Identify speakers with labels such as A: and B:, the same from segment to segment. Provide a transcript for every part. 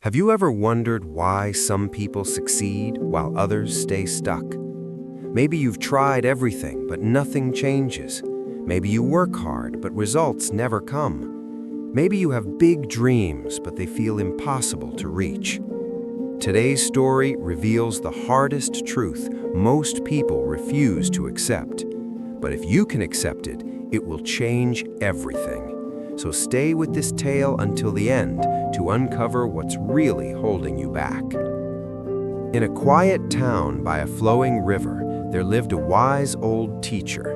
A: Have you ever wondered why some people succeed while others stay stuck? Maybe you've tried everything, but nothing changes. Maybe you work hard, but results never come. Maybe you have big dreams, but they feel impossible to reach. Today's story reveals the hardest truth most people refuse to accept. But if you can accept it, it will change everything. So stay with this tale until the end to uncover what's really holding you back. In a quiet town by a flowing river, there lived a wise old teacher.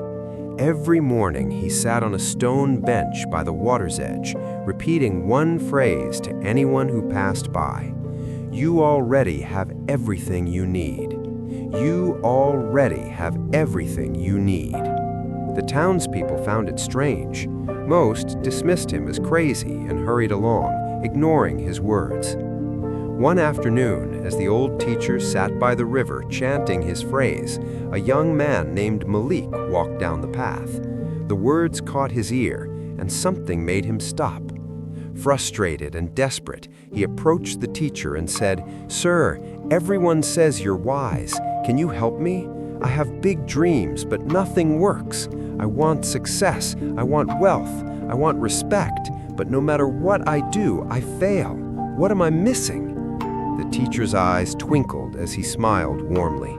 A: Every morning he sat on a stone bench by the water's edge, repeating one phrase to anyone who passed by. You already have everything you need. You already have everything you need. The townspeople found it strange. Most dismissed him as crazy and hurried along, ignoring his words. One afternoon, as the old teacher sat by the river chanting his phrase, a young man named Malik walked down the path. The words caught his ear, and something made him stop. Frustrated and desperate, he approached the teacher and said, "Sir, everyone says you're wise. Can you help me? I have big dreams, but nothing works. I want success, I want wealth, I want respect, but no matter what I do, I fail. What am I missing?" The teacher's eyes twinkled as he smiled warmly.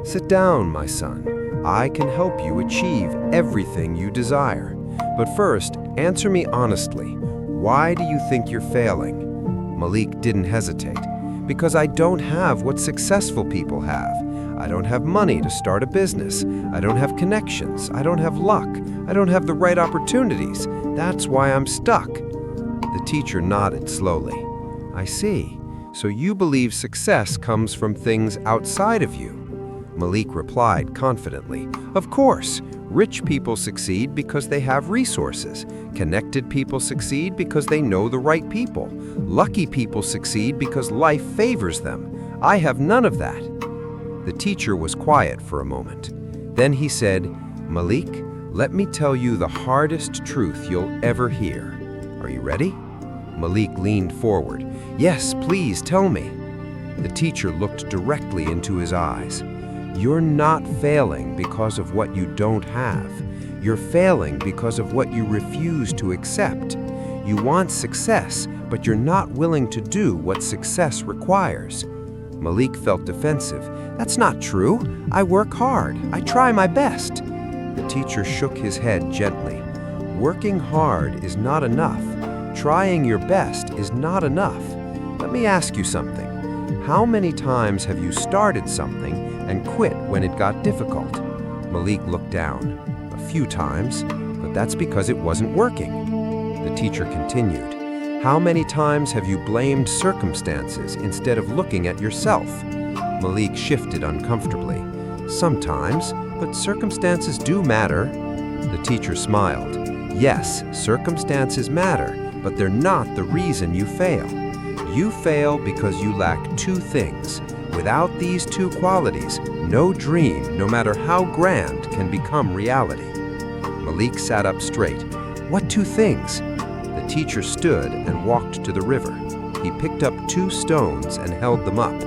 A: "Sit down, my son. I can help you achieve everything you desire. But first, answer me honestly. Why do you think you're failing?" Malik didn't hesitate. "Because I don't have what successful people have. I don't have money to start a business. I don't have connections. I don't have luck. I don't have the right opportunities. That's why I'm stuck." The teacher nodded slowly. "I see. So you believe success comes from things outside of you?" Malik replied confidently, "Of course. Rich people succeed because they have resources. Connected people succeed because they know the right people. Lucky people succeed because life favors them. I have none of that." The teacher was quiet for a moment. Then he said, "Malik, let me tell you the hardest truth you'll ever hear. Are you ready?" Malik leaned forward. "Yes, please tell me." The teacher looked directly into his eyes. "You're not failing because of what you don't have. You're failing because of what you refuse to accept. You want success, but you're not willing to do what success requires." Malik felt defensive. "That's not true. I work hard. I try my best." The teacher shook his head gently. "Working hard is not enough. Trying your best is not enough. Let me ask you something. How many times have you started something and quit when it got difficult?" Malik looked down. "A few times, but that's because it wasn't working." The teacher continued. "How many times have you blamed circumstances instead of looking at yourself?" Malik shifted uncomfortably. "Sometimes, but circumstances do matter." The teacher smiled. "Yes, circumstances matter, but they're not the reason you fail. You fail because you lack two things. Without these two qualities, no dream, no matter how grand, can become reality." Malik sat up straight. "What two things?" The teacher stood and walked to the river. He picked up two stones and held them up.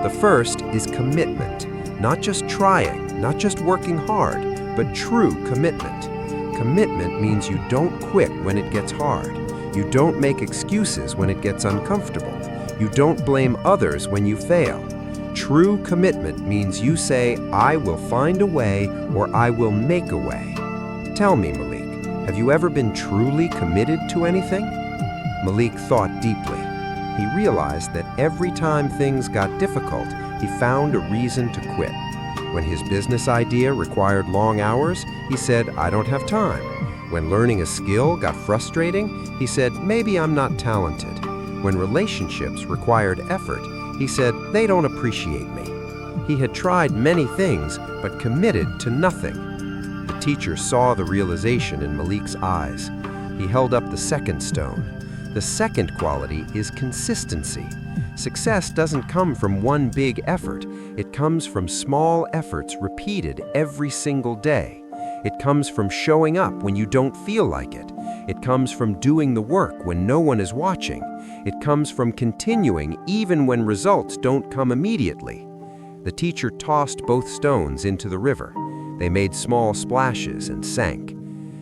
A: "The first is commitment. Not just trying, not just working hard, but true commitment. Commitment means you don't quit when it gets hard. You don't make excuses when it gets uncomfortable. You don't blame others when you fail. True commitment means you say, 'I will find a way,' or 'I will make a way.' Tell me, Malik, have you ever been truly committed to anything?" Malik thought deeply. He realized that every time things got difficult, he found a reason to quit. When his business idea required long hours, he said, "I don't have time." When learning a skill got frustrating, he said, "Maybe I'm not talented." When relationships required effort, he said, "They don't appreciate me." He had tried many things, but committed to nothing. The teacher saw the realization in Malik's eyes. He held up the second stone. The second quality is consistency. Success doesn't come from one big effort. It comes from small efforts repeated every single day. It comes from showing up when you don't feel like it. It comes from doing the work when no one is watching. It comes from continuing even when results don't come immediately. The teacher tossed both stones into the river. They made small splashes and sank.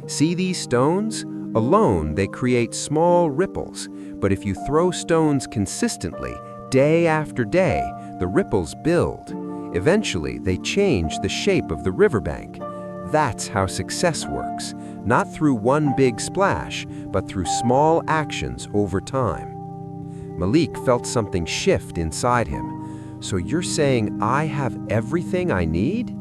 A: See these stones? Alone, they create small ripples, but if you throw stones consistently, day after day, the ripples build. Eventually, they change the shape of the riverbank. That's how success works, not through one big splash, but through small actions over time. Malik felt something shift inside him. So you're saying I have everything I need?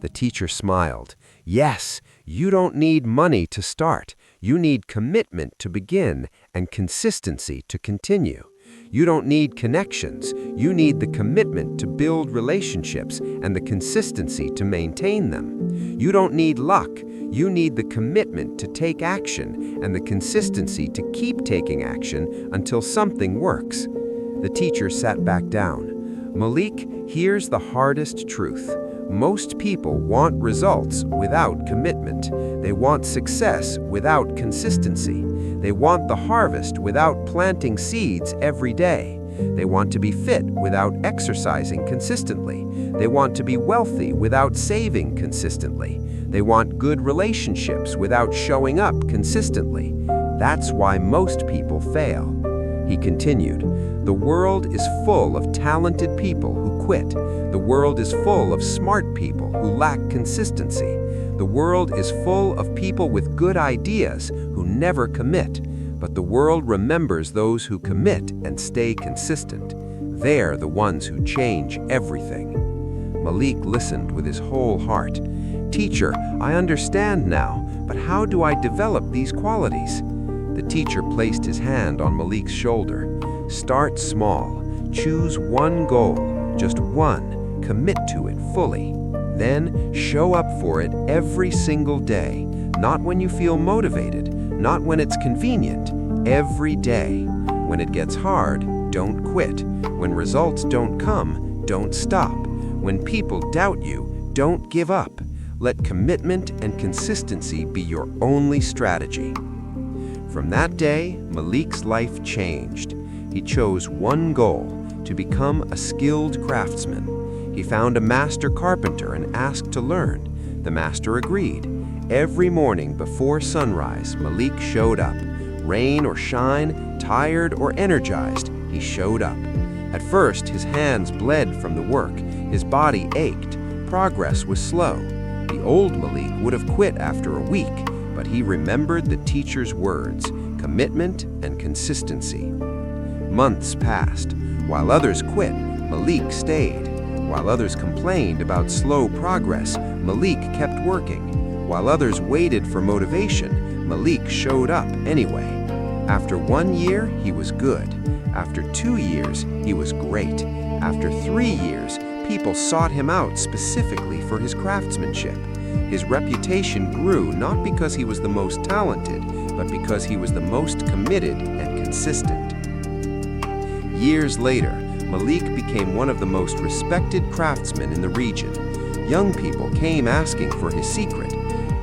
A: The teacher smiled. Yes, you don't need money to start. You need commitment to begin and consistency to continue. You don't need connections. You need the commitment to build relationships and the consistency to maintain them. You don't need luck. You need the commitment to take action and the consistency to keep taking action until something works. The teacher sat back down. Malik, here's the hardest truth. Most people want results without commitment. They want success without consistency. They want the harvest without planting seeds every day. They want to be fit without exercising consistently. They want to be wealthy without saving consistently. They want good relationships without showing up consistently. That's why most people fail. He continued, the world is full of talented people who quit. The world is full of smart people who lack consistency. The world is full of people with good ideas who never commit. But the world remembers those who commit and stay consistent. They're the ones who change everything. Malik listened with his whole heart. Teacher, I understand now, but how do I develop these qualities? The teacher placed his hand on Malik's shoulder. Start small. Choose one goal, just one. Commit to it fully. Then show up for it every single day, not when you feel motivated, not when it's convenient, every day. When it gets hard, don't quit. When results don't come, don't stop. When people doubt you, don't give up. Let commitment and consistency be your only strategy. From that day, Malik's life changed. He chose one goal, to become a skilled craftsman. He found a master carpenter and asked to learn. The master agreed. Every morning before sunrise, Malik showed up. Rain or shine, tired or energized, he showed up. At first, his hands bled from the work. His body ached. Progress was slow. The old Malik would have quit after a week, but he remembered the teacher's words, commitment and consistency. Months passed. While others quit, Malik stayed. While others complained about slow progress, Malik kept working. While others waited for motivation, Malik showed up anyway. After 1 year, he was good. After 2 years, he was great. After 3 years, people sought him out specifically for his craftsmanship. His reputation grew not because he was the most talented, but because he was the most committed and consistent. Years later, Malik became one of the most respected craftsmen in the region. Young people came asking for his secret.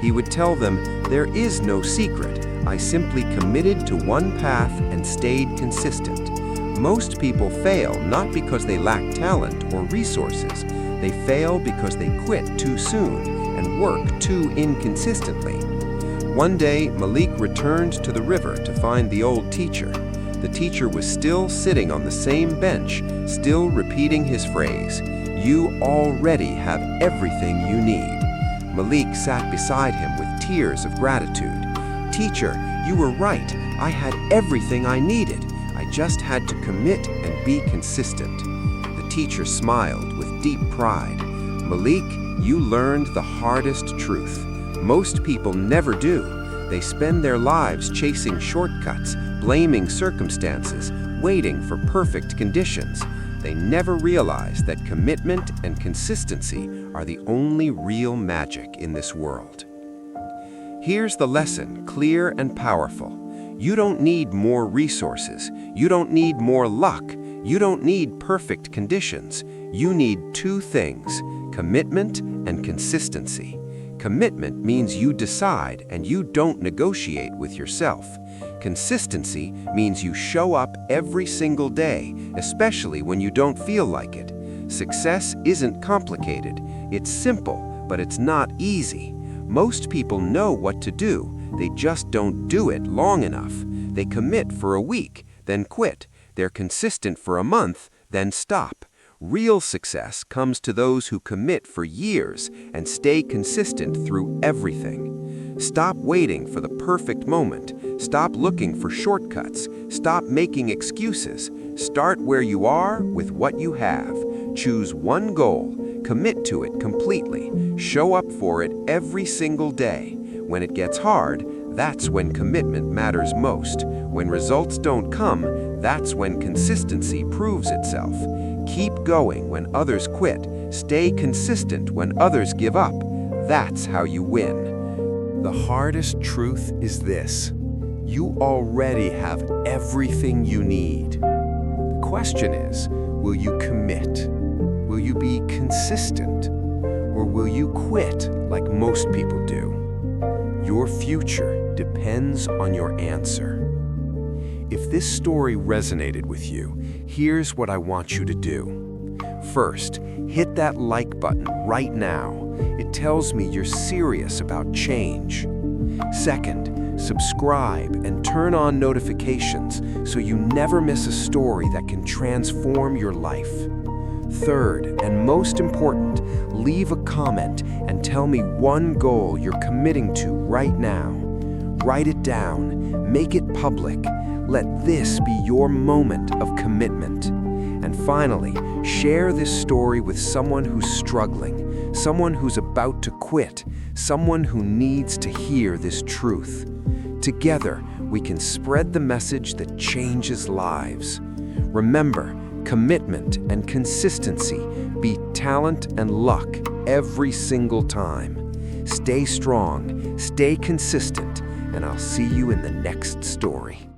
A: He would tell them, "There is no secret. I simply committed to one path and stayed consistent." Most people fail not because they lack talent or resources. They fail because they quit too soon and work too inconsistently. One day, Malik returned to the river to find the old teacher. The teacher was still sitting on the same bench, still repeating his phrase, "You already have everything you need." Malik sat beside him with tears of gratitude. "Teacher, you were right. I had everything I needed. I just had to commit and be consistent." The teacher smiled with deep pride. "Malik, you learned the hardest truth. Most people never do. They spend their lives chasing shortcuts, blaming circumstances, waiting for perfect conditions. They never realize that commitment and consistency are the only real magic in this world." Here's the lesson, clear and powerful. You don't need more resources. You don't need more luck. You don't need perfect conditions. You need two things, commitment and consistency. Commitment means you decide and you don't negotiate with yourself. Consistency means you show up every single day, especially when you don't feel like it. Success isn't complicated. It's simple, but it's not easy. Most people know what to do. They just don't do it long enough. They commit for a week, then quit. They're consistent for a month, then stop. Real success comes to those who commit for years and stay consistent through everything. Stop waiting for the perfect moment. Stop looking for shortcuts. Stop making excuses. Start where you are with what you have. Choose one goal. Commit to it completely. Show up for it every single day. When it gets hard, that's when commitment matters most. When results don't come, that's when consistency proves itself. Keep going when others quit. Stay consistent when others give up. That's how you win. The hardest truth is this: you already have everything you need. The question is, will you commit? Will you be consistent? Or will you quit like most people do? Your future depends on your answer. If this story resonated with you, here's what I want you to do. First, hit that like button right now. It tells me you're serious about change. Second, subscribe and turn on notifications so you never miss a story that can transform your life. Third, and most important, leave a comment and tell me one goal you're committing to right now. Write it down, make it public. Let this be your moment of commitment. And finally, share this story with someone who's struggling, someone who's about to quit, someone who needs to hear this truth. Together, we can spread the message that changes lives. Remember, commitment and consistency beat talent and luck every single time. Stay strong, stay consistent, and I'll see you in the next story.